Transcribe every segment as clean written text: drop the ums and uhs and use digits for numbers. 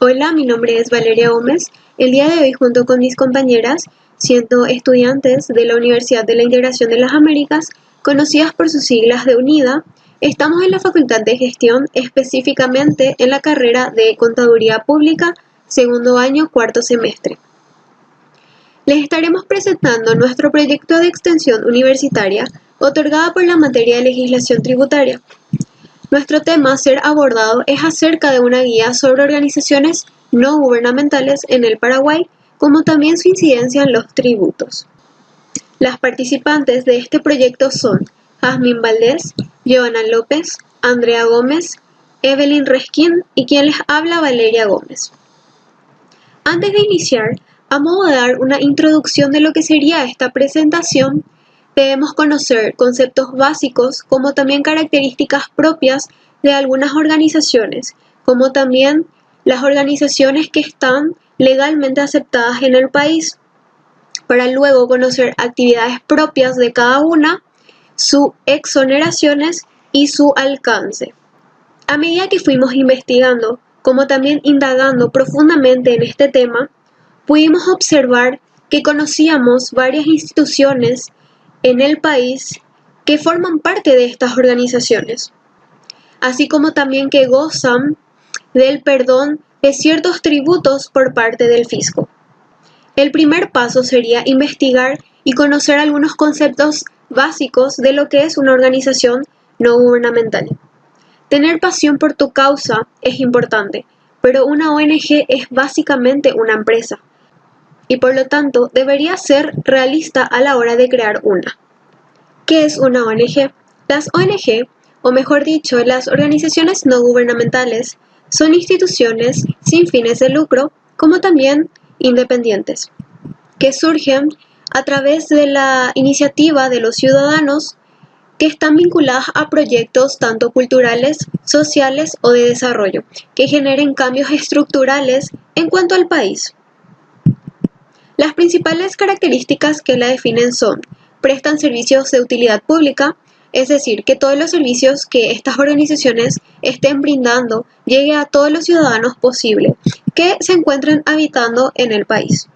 Hola, mi nombre es Valeria Gómez. El día de hoy, junto con mis compañeras, siendo estudiantes de la Universidad de la Integración de las Américas, conocidas por sus siglas de UNIDA, estamos en la Facultad de Gestión, específicamente en la carrera de Contaduría Pública, segundo año, cuarto semestre. Les estaremos presentando nuestro proyecto de extensión universitaria, otorgada por la materia de legislación tributaria. Nuestro tema a ser abordado es acerca de una guía sobre organizaciones no gubernamentales en el Paraguay, como también su incidencia en los tributos. Las participantes de este proyecto son Jazmín Valdés, Joana López, Andrea Gómez, Evelyn Resquín y quien les habla, Valeria Gómez. Antes de iniciar, a modo de dar una introducción de lo que sería esta presentación, debemos conocer conceptos básicos como también características propias de algunas organizaciones, como también las organizaciones que están legalmente aceptadas en el país, para luego conocer actividades propias de cada una, sus exoneraciones y su alcance. A medida que fuimos investigando, como también indagando profundamente en este tema, pudimos observar que conocíamos varias instituciones en el país que forman parte de estas organizaciones, así como también que gozan del perdón de ciertos tributos por parte del fisco. El primer paso sería investigar y conocer algunos conceptos básicos de lo que es una organización no gubernamental. Tener pasión por tu causa es importante, pero una ONG es básicamente una empresa, y por lo tanto debería ser realista a la hora de crear una. ¿Qué es una ONG? Las ONG, o mejor dicho, las organizaciones no gubernamentales, son instituciones sin fines de lucro, como también independientes, que surgen a través de la iniciativa de los ciudadanos que están vinculadas a proyectos tanto culturales, sociales o de desarrollo, que generen cambios estructurales en cuanto al país. Las principales características que la definen son: prestan servicios de utilidad pública, es decir, que todos los servicios que estas organizaciones estén brindando llegue a todos los ciudadanos posible que se encuentren habitando en el país.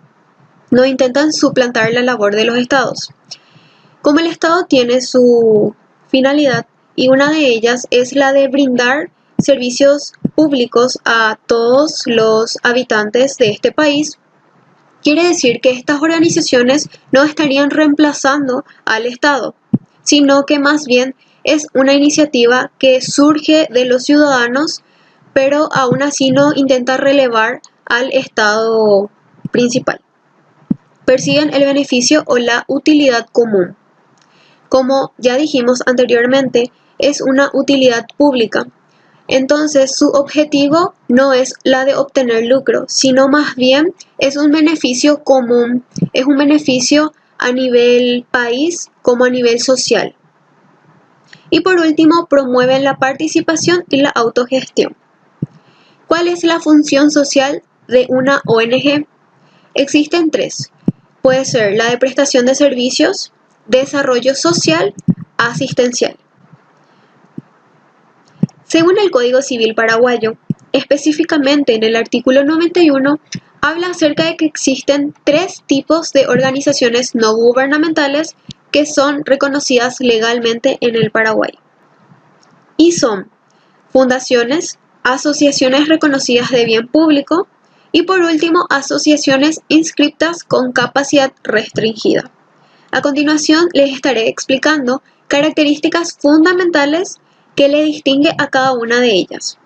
No intentan suplantar la labor de los estados. Como el estado tiene su finalidad y una de ellas es la de brindar servicios públicos a todos los habitantes de este país, quiere decir que estas organizaciones no estarían reemplazando al Estado, sino que más bien es una iniciativa que surge de los ciudadanos, pero aún así no intenta relevar al Estado principal. Persiguen el beneficio o la utilidad común. Como ya dijimos anteriormente, es una utilidad pública. Entonces, su objetivo no es la de obtener lucro, sino más bien es un beneficio común, es un beneficio a nivel país como a nivel social. Y por último, promueven la participación y la autogestión. ¿Cuál es la función social de una ONG? Existen tres. Puede ser la de prestación de servicios, desarrollo social, asistencial. Según el Código Civil paraguayo, específicamente en el artículo 91, habla acerca de que existen tres tipos de organizaciones no gubernamentales que son reconocidas legalmente en el Paraguay. Y son fundaciones, asociaciones reconocidas de bien público y por último asociaciones inscriptas con capacidad restringida. A continuación les estaré explicando características fundamentales que le distingue a cada una de ellas.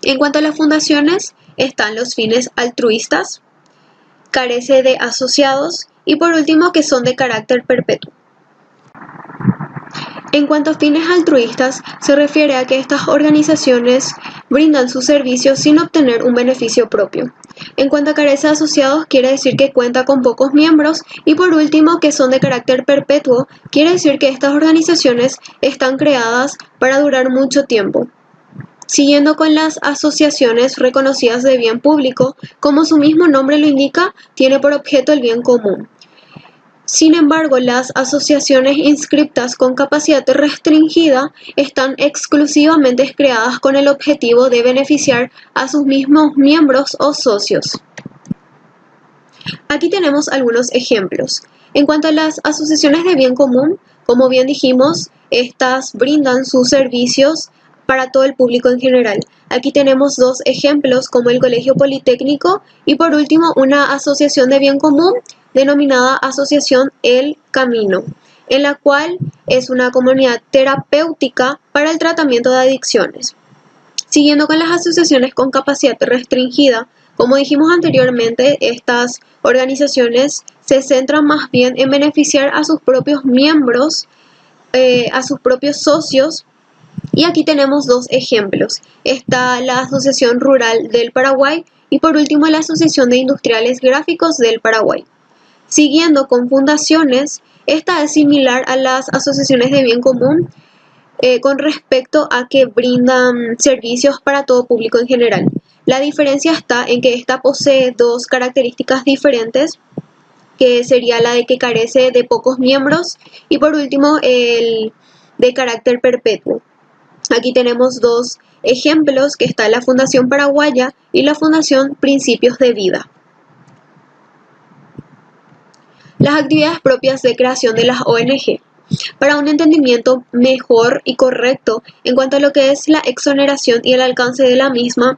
En cuanto a las fundaciones, están los fines altruistas, carece de asociados y por último que son de carácter perpetuo. En cuanto a fines altruistas, se refiere a que estas organizaciones brindan sus servicios sin obtener un beneficio propio. En cuanto a carece de asociados, quiere decir que cuenta con pocos miembros y por último que son de carácter perpetuo, quiere decir que estas organizaciones están creadas para durar mucho tiempo. Siguiendo con las asociaciones reconocidas de bien público, como su mismo nombre lo indica, tiene por objeto el bien común. Sin embargo, las asociaciones inscriptas con capacidad restringida están exclusivamente creadas con el objetivo de beneficiar a sus mismos miembros o socios. Aquí tenemos algunos ejemplos. En cuanto a las asociaciones de bien común, como bien dijimos, estas brindan sus servicios para todo el público en general. Aquí tenemos dos ejemplos como el Colegio Politécnico y por último una asociación de bien común denominada Asociación El Camino, en la cual es una comunidad terapéutica para el tratamiento de adicciones. Siguiendo con las asociaciones con capacidad restringida, como dijimos anteriormente, estas organizaciones se centran más bien en beneficiar a sus propios miembros, a sus propios socios. Y aquí tenemos dos ejemplos. Está la Asociación Rural del Paraguay y por último la Asociación de Industriales Gráficos del Paraguay. Siguiendo con fundaciones, esta es similar a las asociaciones de bien común con respecto a que brindan servicios para todo público en general. La diferencia está en que esta posee dos características diferentes, que sería la de que carece de pocos miembros y por último el de carácter perpetuo. Aquí tenemos dos ejemplos, que está la Fundación Paraguaya y la Fundación Principios de Vida. Las actividades propias de creación de las ONG. Para un entendimiento mejor y correcto en cuanto a lo que es la exoneración y el alcance de la misma,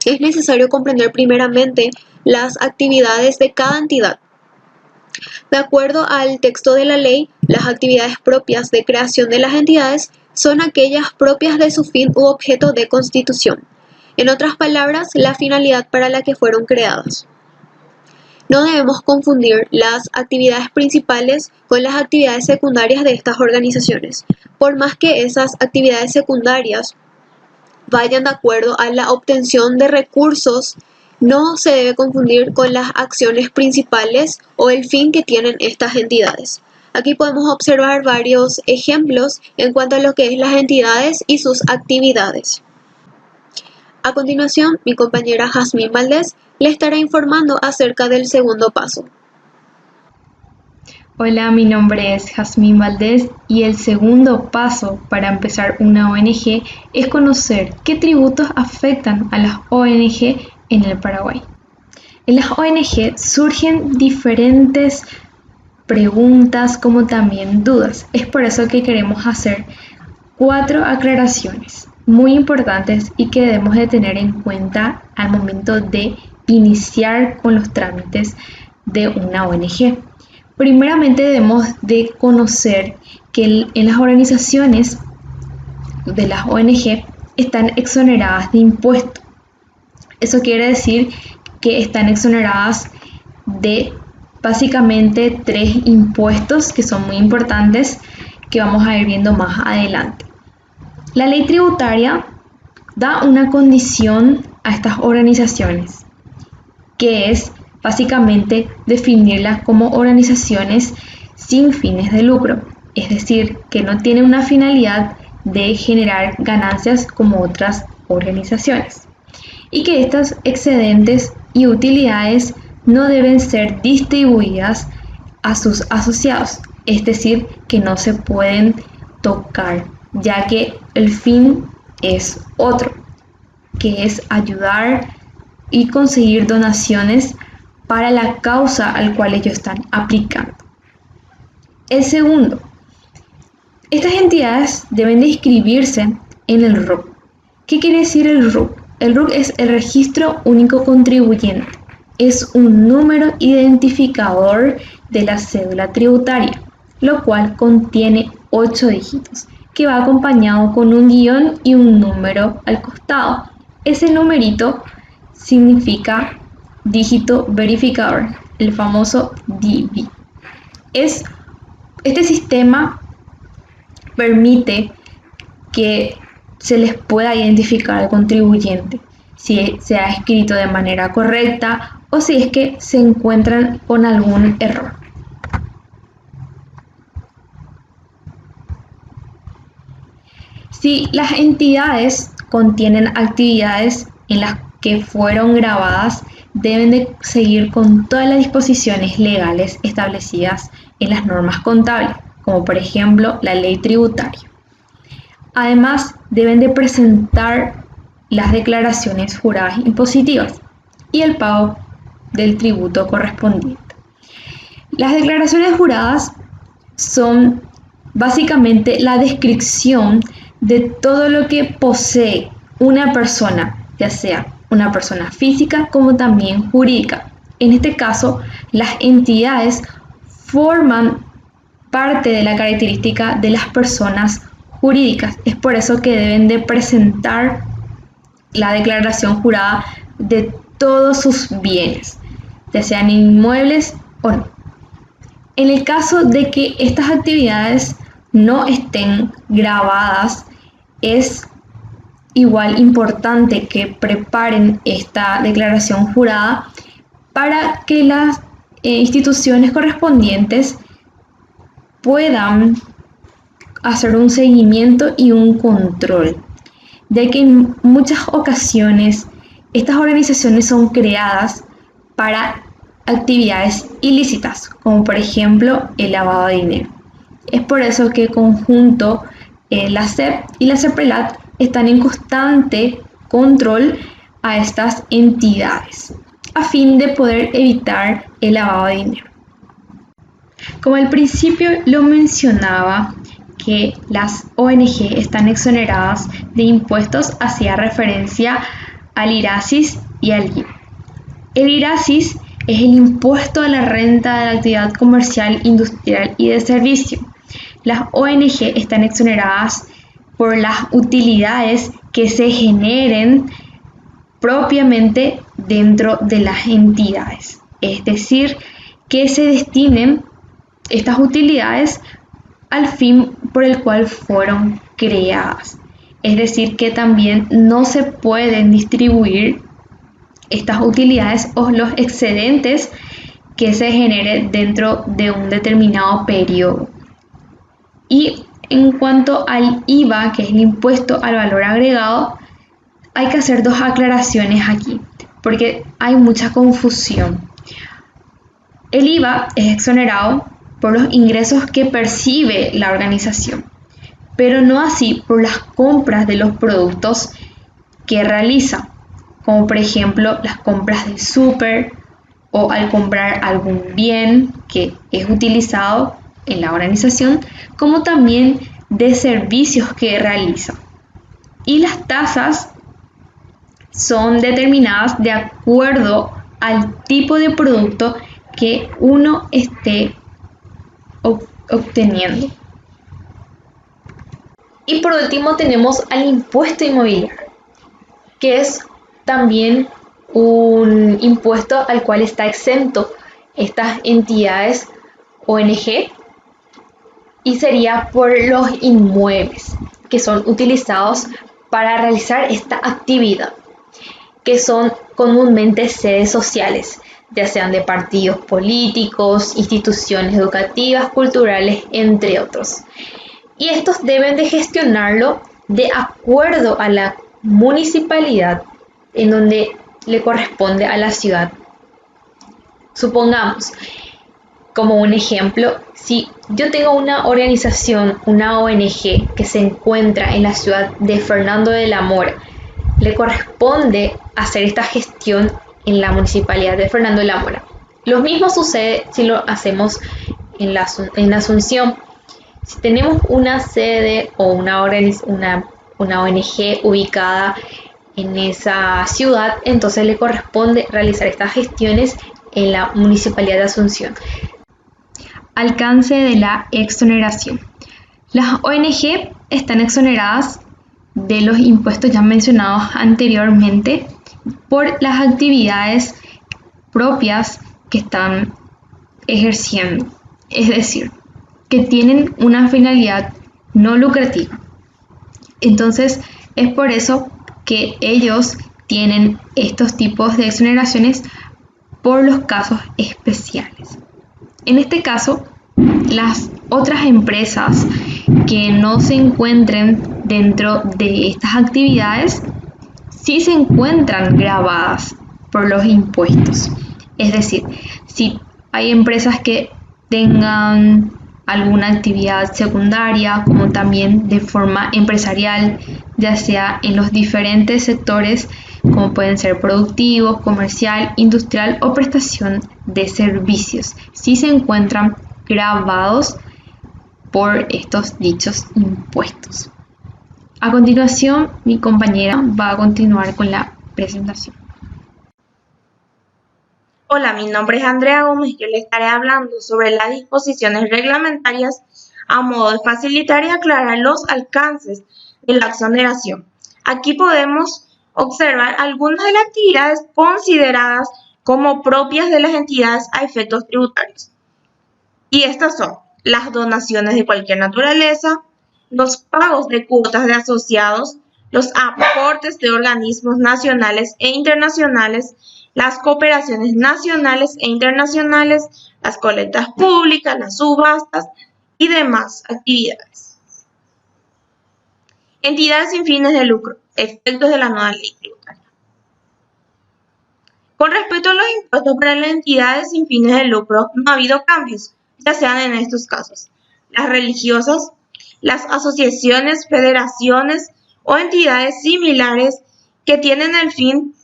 es necesario comprender primeramente las actividades de cada entidad. De acuerdo al texto de la ley, las actividades propias de creación de las entidades son aquellas propias de su fin u objeto de constitución. En otras palabras, la finalidad para la que fueron creadas. No debemos confundir las actividades principales con las actividades secundarias de estas organizaciones. Por más que esas actividades secundarias vayan de acuerdo a la obtención de recursos, no se debe confundir con las acciones principales o el fin que tienen estas entidades. Aquí podemos observar varios ejemplos en cuanto a lo que es las entidades y sus actividades. A continuación, mi compañera Jazmín Valdés le estará informando acerca del segundo paso. Hola, mi nombre es Jazmín Valdés y el segundo paso para empezar una ONG es conocer qué tributos afectan a las ONG en el Paraguay. En las ONG surgen diferentes preguntas como también dudas. Es por eso que queremos hacer 4 aclaraciones muy importantes y que debemos de tener en cuenta al momento de iniciar con los trámites de una ONG. Primeramente debemos de conocer que en las organizaciones de las ONG están exoneradas de impuestos. Eso quiere decir que están exoneradas de básicamente 3 impuestos que son muy importantes, que vamos a ir viendo más adelante. La ley tributaria da una condición a estas organizaciones, que es básicamente definirlas como organizaciones sin fines de lucro, es decir, que no tienen una finalidad de generar ganancias como otras organizaciones, y que estas excedentes y utilidades no deben ser distribuidas a sus asociados, es decir, que no se pueden tocar, ya que el fin es otro, que es ayudar y conseguir donaciones para la causa al cual ellos están aplicando. El segundo, estas entidades deben de inscribirse en el RUC. ¿Qué quiere decir el RUC? El RUC es el Registro Único Contribuyente. Es un número identificador de la cédula tributaria, lo cual contiene 8 dígitos, que va acompañado con un guión y un número al costado. Ese numerito significa dígito verificador, el famoso DV. Este sistema permite que se les pueda identificar al contribuyente si se ha escrito de manera correcta o si es que se encuentran con algún error. Si las entidades contienen actividades en las que fueron grabadas, deben de seguir con todas las disposiciones legales establecidas en las normas contables, como por ejemplo la ley tributaria. Además, deben de presentar las declaraciones juradas impositivas y el pago del tributo correspondiente. Las declaraciones juradas son básicamente la descripción de todo lo que posee una persona, ya sea una persona física como también jurídica. En este caso, las entidades forman parte de la característica de las personas jurídicas. Es por eso que deben de presentar la declaración jurada de todos sus bienes, ya sean inmuebles o no. En el caso de que estas actividades no estén grabadas, es igual importante que preparen esta declaración jurada para que las instituciones correspondientes puedan hacer un seguimiento y un control, ya que en muchas ocasiones estas organizaciones son creadas para actividades ilícitas, como por ejemplo el lavado de dinero. Es por eso que conjunto la SEP y la CEPRELAT están en constante control a estas entidades a fin de poder evitar el lavado de dinero. Como al principio lo mencionaba, que las ONG están exoneradas de impuestos, hacía referencia al IRASIS y al IVA. El IRASIS es el impuesto a la renta de la actividad comercial, industrial y de servicio. Las ONG están exoneradas por las utilidades que se generen propiamente dentro de las entidades, es decir, que se destinen estas utilidades al fin por el cual fueron creadas. Es decir, que también no se pueden distribuir estas utilidades o los excedentes que se genere dentro de un determinado periodo. Y en cuanto al IVA, que es el impuesto al valor agregado, hay que hacer dos aclaraciones aquí, porque hay mucha confusión. El IVA es exonerado por los ingresos que percibe la organización, pero no así por las compras de los productos que realiza, como por ejemplo las compras del súper o al comprar algún bien que es utilizado en la organización, como también de servicios que realiza. Y las tasas son determinadas de acuerdo al tipo de producto que uno esté obteniendo. Y por último tenemos al impuesto inmobiliario, que es también un impuesto al cual está exento estas entidades ONG, y sería por los inmuebles que son utilizados para realizar esta actividad, que son comúnmente sedes sociales, ya sean de partidos políticos, instituciones educativas, culturales, entre otros. Y estos deben de gestionarlo de acuerdo a la municipalidad en donde le corresponde a la ciudad. Supongamos, como un ejemplo, si yo tengo una organización, una ONG que se encuentra en la ciudad de Fernando de la Mora, le corresponde hacer esta gestión en la municipalidad de Fernando de la Mora. Lo mismo sucede si lo hacemos en Asunción. Si tenemos una sede o una ONG ubicada en esa ciudad, entonces le corresponde realizar estas gestiones en la municipalidad de Asunción. Alcance de la exoneración. Las ONG están exoneradas de los impuestos ya mencionados anteriormente por las actividades propias que están ejerciendo, es decir, que tienen una finalidad no lucrativa. Entonces, es por eso que ellos tienen estos tipos de exoneraciones por los casos especiales. En este caso, las otras empresas que no se encuentren dentro de estas actividades sí se encuentran gravadas por los impuestos. Es decir, si hay empresas que tengan alguna actividad secundaria, como también de forma empresarial, ya sea en los diferentes sectores, como pueden ser productivos, comercial, industrial o prestación de servicios, si se encuentran gravados por estos dichos impuestos. A continuación, mi compañera va a continuar con la presentación. Hola, mi nombre es Andrea Gómez y yo les estaré hablando sobre las disposiciones reglamentarias a modo de facilitar y aclarar los alcances de la exoneración. Aquí podemos observar algunas de las actividades consideradas como propias de las entidades a efectos tributarios. Y estas son las donaciones de cualquier naturaleza, los pagos de cuotas de asociados, los aportes de organismos nacionales e internacionales, las cooperaciones nacionales e internacionales, las colectas públicas, las subastas y demás actividades. Entidades sin fines de lucro, efectos de la nueva ley tributaria. Con respecto a los impuestos para las entidades sin fines de lucro, no ha habido cambios, ya sean en estos casos las religiosas, las asociaciones, federaciones o entidades similares que tienen el fin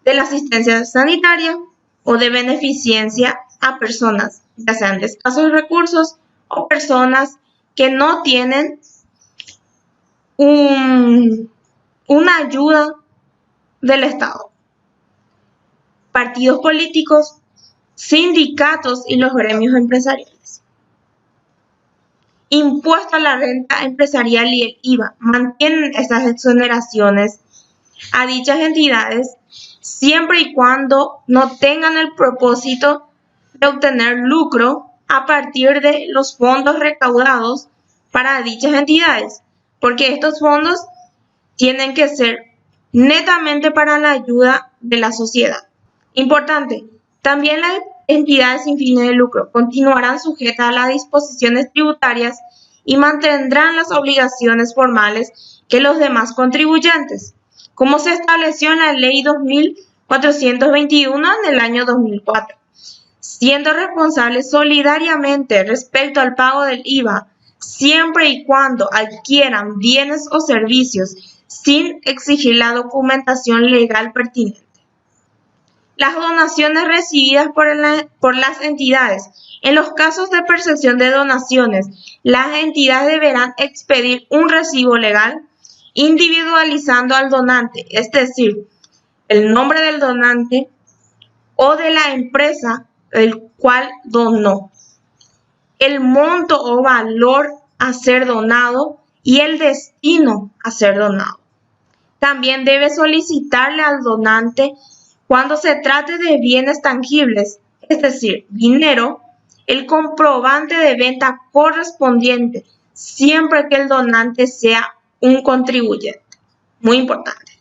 de la asistencia sanitaria o de beneficencia a personas, ya sean de escasos recursos o personas que no tienen una ayuda del Estado. Partidos políticos, sindicatos y los gremios empresariales. Impuesto a la renta empresarial y el IVA mantienen estas exoneraciones a dichas entidades siempre y cuando no tengan el propósito de obtener lucro a partir de los fondos recaudados para dichas entidades, porque estos fondos tienen que ser netamente para la ayuda de la sociedad. Importante, también las entidades sin fines de lucro continuarán sujetas a las disposiciones tributarias y mantendrán las obligaciones formales que los demás contribuyentes, como se estableció en la Ley 2421 en el año 2004, siendo responsables solidariamente respecto al pago del IVA, siempre y cuando adquieran bienes o servicios sin exigir la documentación legal pertinente. Las donaciones recibidas por las entidades. En los casos de percepción de donaciones, las entidades deberán expedir un recibo legal individualizando al donante, es decir, el nombre del donante o de la empresa el cual donó, el monto o valor a ser donado y el destino a ser donado. También debe solicitarle al donante, cuando se trate de bienes tangibles, es decir, dinero, el comprobante de venta correspondiente, siempre que el donante sea un contribuyente. Muy importante.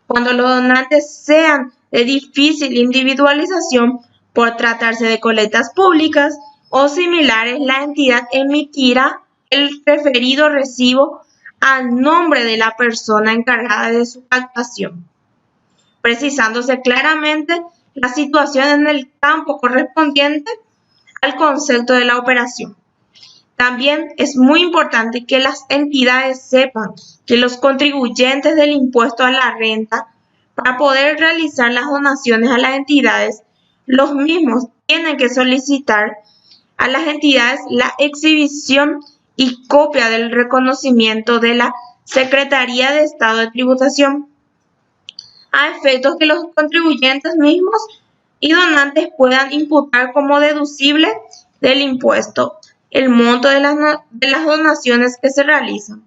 Cuando los donantes sean de difícil individualización por tratarse de colectas públicas o similares, la entidad emitirá el referido recibo a nombre de la persona encargada de su captación, precisándose claramente la situación en el campo correspondiente al concepto de la operación. También es muy importante que las entidades sepan que los contribuyentes del impuesto a la renta, para poder realizar las donaciones a las entidades, los mismos tienen que solicitar a las entidades la exhibición y copia del reconocimiento de la Secretaría de Estado de Tributación, a efectos que los contribuyentes mismos y donantes puedan imputar como deducible del impuesto el monto de las donaciones que se realizan.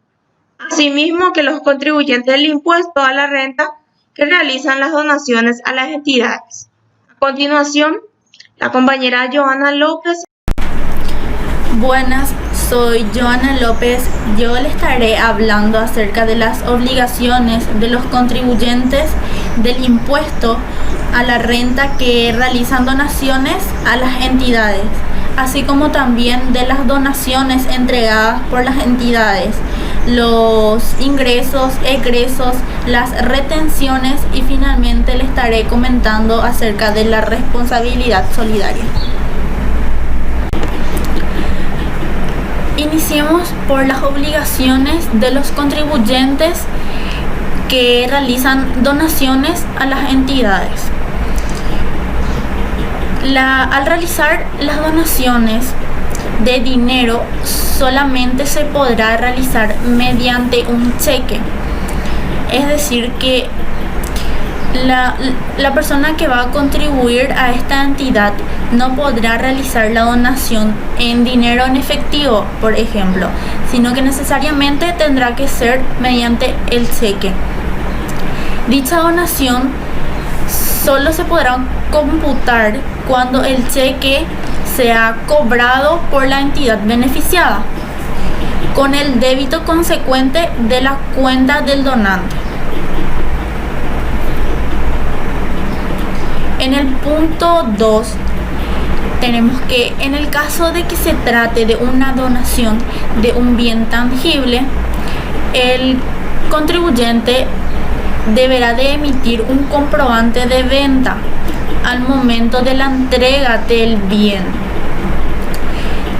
Asimismo, que los contribuyentes del impuesto a la renta que realizan las donaciones a las entidades. A continuación, la compañera Joana López. Buenas, soy Joana López. Yo le estaré hablando acerca de las obligaciones de los contribuyentes del impuesto a la renta que realizan donaciones a las entidades, así como también de las donaciones entregadas por las entidades, los ingresos, egresos, las retenciones y finalmente le estaré comentando acerca de la responsabilidad solidaria. Iniciemos por las obligaciones de los contribuyentes que realizan donaciones a las entidades. Al realizar las donaciones de dinero solamente se podrá realizar mediante un cheque. Es decir, que la persona que va a contribuir a esta entidad no podrá realizar la donación en dinero en efectivo, por ejemplo, sino que necesariamente tendrá que ser mediante el cheque. Dicha donación solo se podrá computar cuando el cheque sea cobrado por la entidad beneficiada, con el débito consecuente de la cuenta del donante. En el punto 2 tenemos que en el caso de que se trate de una donación de un bien tangible, el contribuyente deberá de emitir un comprobante de venta al momento de la entrega del bien,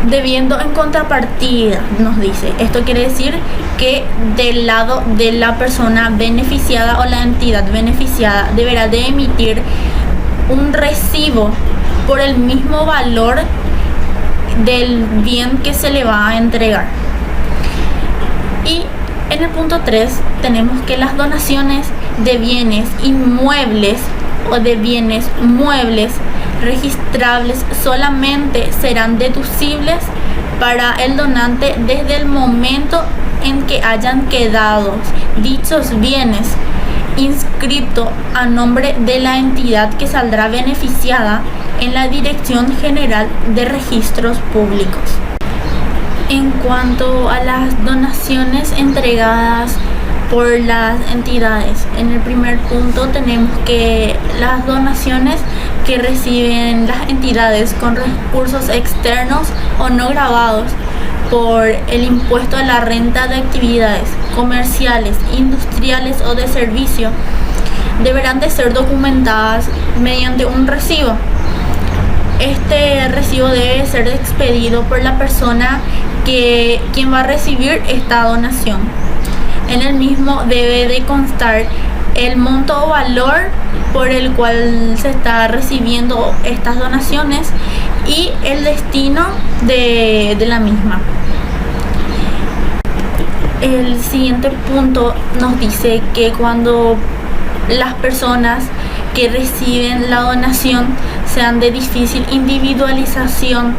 debiendo en contrapartida, nos dice. Esto quiere decir que del lado de la persona beneficiada o la entidad beneficiada deberá de emitir un recibo por el mismo valor del bien que se le va a entregar. Y en el punto 3 tenemos que las donaciones de bienes inmuebles o de bienes muebles registrables solamente serán deducibles para el donante desde el momento en que hayan quedado dichos bienes inscritos a nombre de la entidad que saldrá beneficiada en la Dirección General de Registros Públicos. En cuanto a las donaciones entregadas por las entidades, en el primer punto tenemos que las donaciones que reciben las entidades con recursos externos o no gravados por el impuesto a la renta de actividades comerciales, industriales o de servicio deberán de ser documentadas mediante un recibo. Este recibo debe ser expedido por la persona quien va a recibir esta donación. En el mismo debe de constar el monto o valor por el cual se está recibiendo estas donaciones y el destino de la misma. El siguiente punto nos dice que cuando las personas que reciben la donación sean de difícil individualización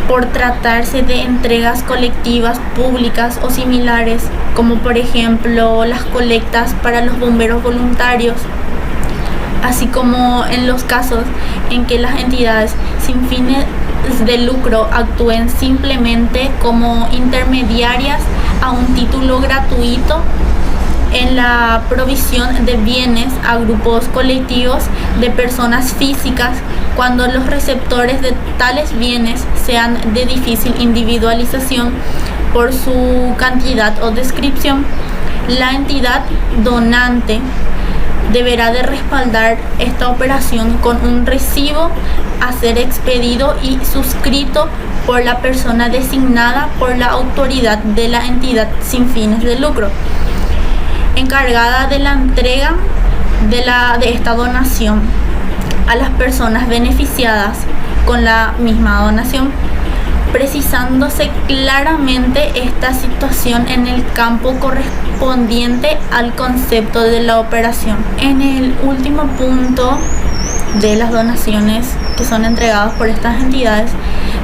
por tratarse de entregas colectivas, públicas o similares, como por ejemplo las colectas para los bomberos voluntarios, así como en los casos en que las entidades sin fines de lucro actúen simplemente como intermediarias a un título gratuito en la provisión de bienes a grupos colectivos de personas físicas, cuando los receptores de tales bienes sean de difícil individualización por su cantidad o descripción. La entidad donante deberá de respaldar esta operación con un recibo a ser expedido y suscrito por la persona designada por la autoridad de la entidad sin fines de lucro, encargada de la entrega de esta donación a las personas beneficiadas con la misma donación, precisándose claramente esta situación en el campo correspondiente al concepto de la operación. En el último punto de las donaciones que son entregadas por estas entidades,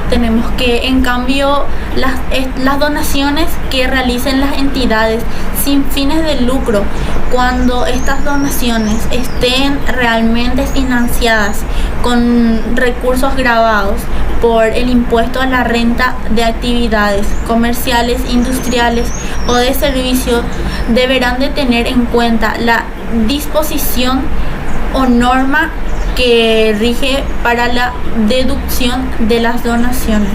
tenemos que en cambio las donaciones que realicen las entidades sin fines de lucro, cuando estas donaciones estén realmente financiadas con recursos gravados por el impuesto a la renta de actividades comerciales, industriales o de servicio, deberán de tener en cuenta la disposición o norma que rige para la deducción de las donaciones.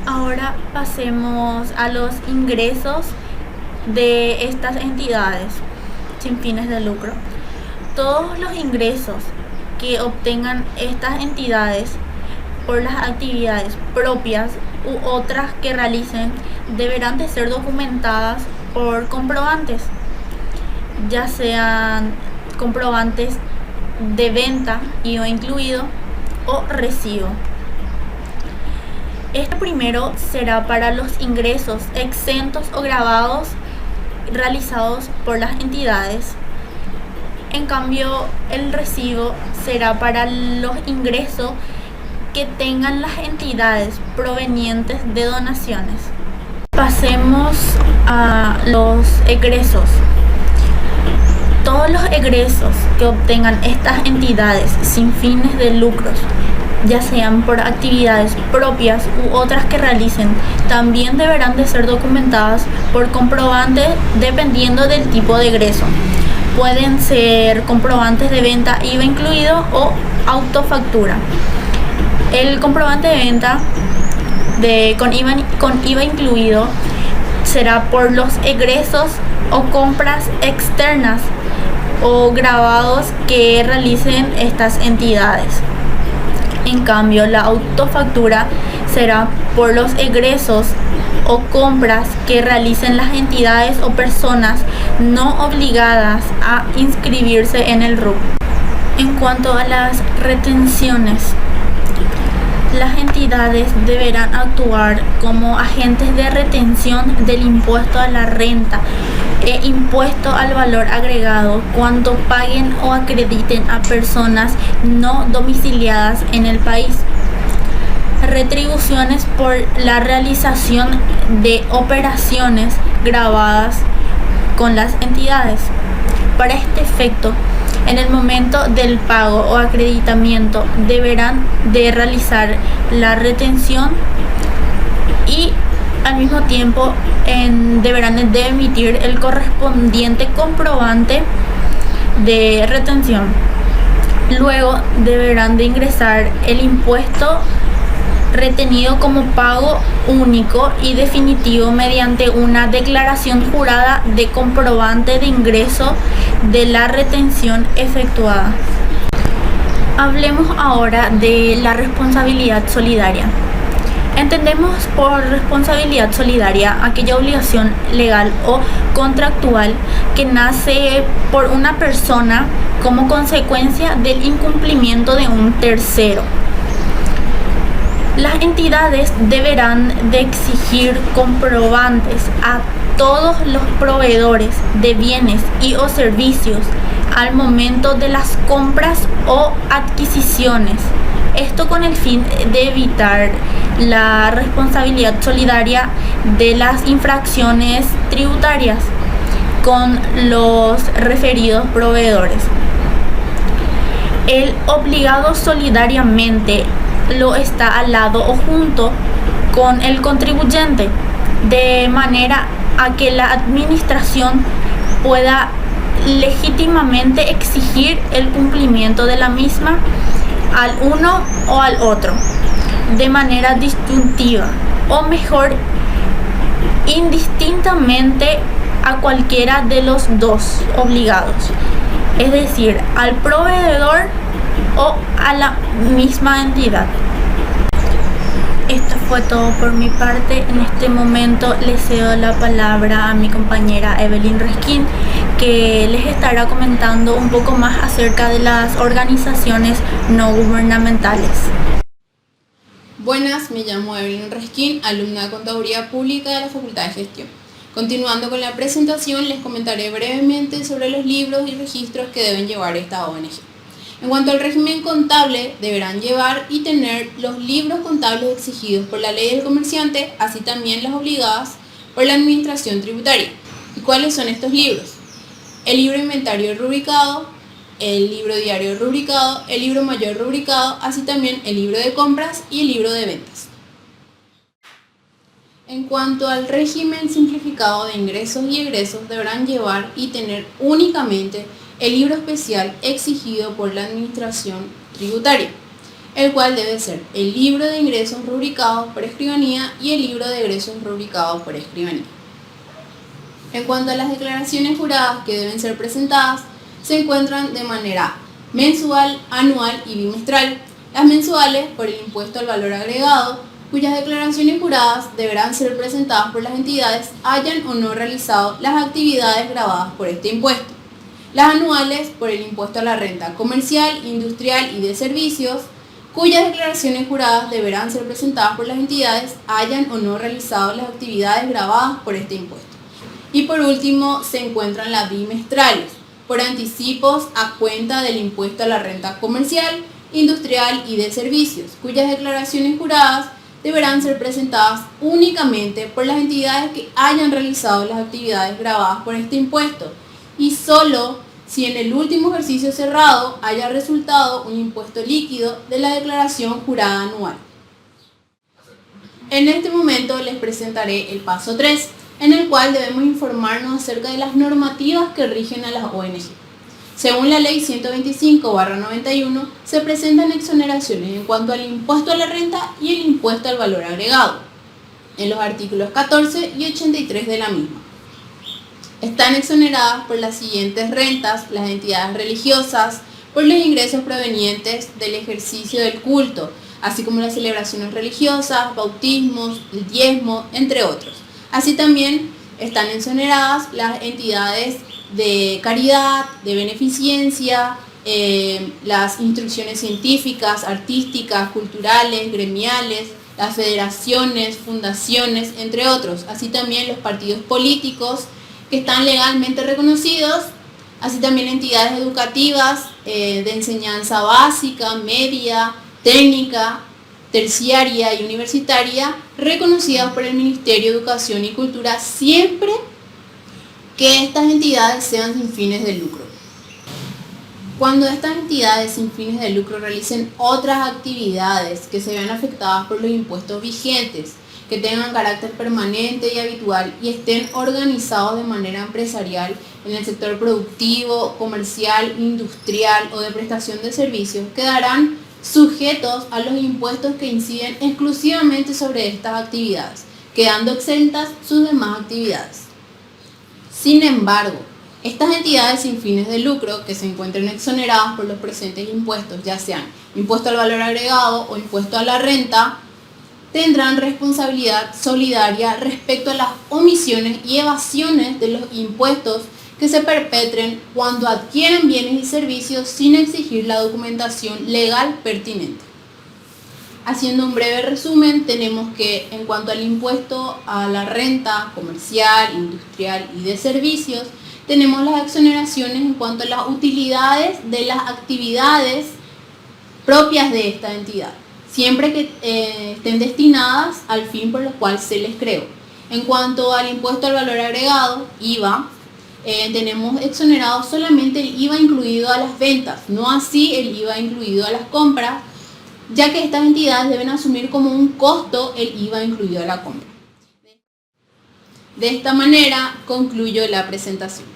Ahora pasemos a los ingresos de estas entidades sin fines de lucro. Todos los ingresos que obtengan estas entidades por las actividades propias u otras que realicen deberán de ser documentadas por comprobantes, ya sean comprobantes de venta, IVA incluido, o recibo. Este primero será para los ingresos exentos o gravados realizados por las entidades. En cambio, el recibo será para los ingresos que tengan las entidades provenientes de donaciones. Pasemos a los egresos. Todos los egresos que obtengan estas entidades sin fines de lucros, ya sean por actividades propias u otras que realicen, también deberán de ser documentadas por comprobante dependiendo del tipo de egreso. Pueden ser comprobantes de venta, IVA incluido, o autofactura. El comprobante de venta con IVA incluido será por los egresos o compras externas o grabados que realicen estas entidades. En cambio, la autofactura será por los egresos o compras que realicen las entidades o personas no obligadas a inscribirse en el RUC. En cuanto a las retenciones, las entidades deberán actuar como agentes de retención del impuesto a la renta e impuesto al valor agregado cuando paguen o acrediten a personas no domiciliadas en el país retribuciones por la realización de operaciones grabadas con las entidades. Para este efecto, en el momento del pago o acreditamiento deberán de realizar la retención y al mismo tiempo deberán de emitir el correspondiente comprobante de retención. Luego deberán de ingresar el impuesto retenido como pago único y definitivo mediante una declaración jurada de comprobante de ingreso de la retención efectuada. Hablemos ahora de la responsabilidad solidaria. Entendemos por responsabilidad solidaria aquella obligación legal o contractual que nace por una persona como consecuencia del incumplimiento de un tercero. Las entidades deberán de exigir comprobantes a todos los proveedores de bienes y o servicios al momento de las compras o adquisiciones. Esto con el fin de evitar la responsabilidad solidaria de las infracciones tributarias con los referidos proveedores. El obligado solidariamente lo está al lado o junto con el contribuyente, de manera a que la administración pueda legítimamente exigir el cumplimiento de la misma al uno o al otro, de manera distintiva, o mejor, indistintamente a cualquiera de los dos obligados, es decir, al proveedor o a la misma entidad. Esto fue todo por mi parte. En este momento le cedo la palabra a mi compañera Evelyn Resquín, que les estará comentando un poco más acerca de las organizaciones no gubernamentales. Buenas, me llamo Evelyn Resquín, alumna de Contaduría Pública de la Facultad de Gestión. Continuando con la presentación, les comentaré brevemente sobre los libros y registros que deben llevar esta ONG. En cuanto al régimen contable, deberán llevar y tener los libros contables exigidos por la ley del comerciante, así también las obligadas por la administración tributaria. ¿Y cuáles son estos libros? El libro inventario rubricado, el libro diario rubricado, el libro mayor rubricado, así también el libro de compras y el libro de ventas. En cuanto al régimen simplificado de ingresos y egresos, deberán llevar y tener únicamente el libro especial exigido por la administración tributaria, el cual debe ser el libro de ingresos rubricado por escribanía y el libro de egresos rubricado por escribanía. En cuanto a las declaraciones juradas que deben ser presentadas, se encuentran de manera mensual, anual y bimestral. Las mensuales por el impuesto al valor agregado, cuyas declaraciones juradas deberán ser presentadas por las entidades hayan o no realizado las actividades gravadas por este impuesto. Las anuales por el impuesto a la renta comercial, industrial y de servicios, cuyas declaraciones juradas deberán ser presentadas por las entidades hayan o no realizado las actividades gravadas por este impuesto. Y por último se encuentran las bimestrales, por anticipos a cuenta del impuesto a la renta comercial, industrial y de servicios, cuyas declaraciones juradas deberán ser presentadas únicamente por las entidades que hayan realizado las actividades gravadas por este impuesto y solo si en el último ejercicio cerrado haya resultado un impuesto líquido de la declaración jurada anual. En este momento les presentaré el paso 3, en el cual debemos informarnos acerca de las normativas que rigen a las ONG. Según la Ley 125/91, se presentan exoneraciones en cuanto al impuesto a la renta y el impuesto al valor agregado, en los artículos 14 y 83 de la misma. Están exoneradas por las siguientes rentas las entidades religiosas, por los ingresos provenientes del ejercicio del culto, así como las celebraciones religiosas, bautismos, el diezmo, entre otros. Así también están exoneradas las entidades de caridad, de beneficencia, las instrucciones científicas, artísticas, culturales, gremiales, las federaciones, fundaciones, entre otros. Así también los partidos políticos que están legalmente reconocidos, así también entidades educativas de enseñanza básica, media, técnica, terciaria y universitaria, reconocidas por el Ministerio de Educación y Cultura, siempre que estas entidades sean sin fines de lucro. Cuando estas entidades sin fines de lucro realicen otras actividades que se vean afectadas por los impuestos vigentes, que tengan carácter permanente y habitual y estén organizados de manera empresarial en el sector productivo, comercial, industrial o de prestación de servicios, quedarán sujetos a los impuestos que inciden exclusivamente sobre estas actividades, quedando exentas sus demás actividades. Sin embargo, estas entidades sin fines de lucro que se encuentren exoneradas por los presentes impuestos, ya sean impuesto al valor agregado o impuesto a la renta, tendrán responsabilidad solidaria respecto a las omisiones y evasiones de los impuestos que se perpetren cuando adquieren bienes y servicios sin exigir la documentación legal pertinente. Haciendo un breve resumen, tenemos que en cuanto al impuesto a la renta comercial, industrial y de servicios, tenemos las exoneraciones en cuanto a las utilidades de las actividades propias de esta entidad, siempre que estén destinadas al fin por el cual se les creó. En cuanto al impuesto al valor agregado, IVA, tenemos exonerado solamente el IVA incluido a las ventas, no así el IVA incluido a las compras, ya que estas entidades deben asumir como un costo el IVA incluido a la compra. De esta manera concluyo la presentación.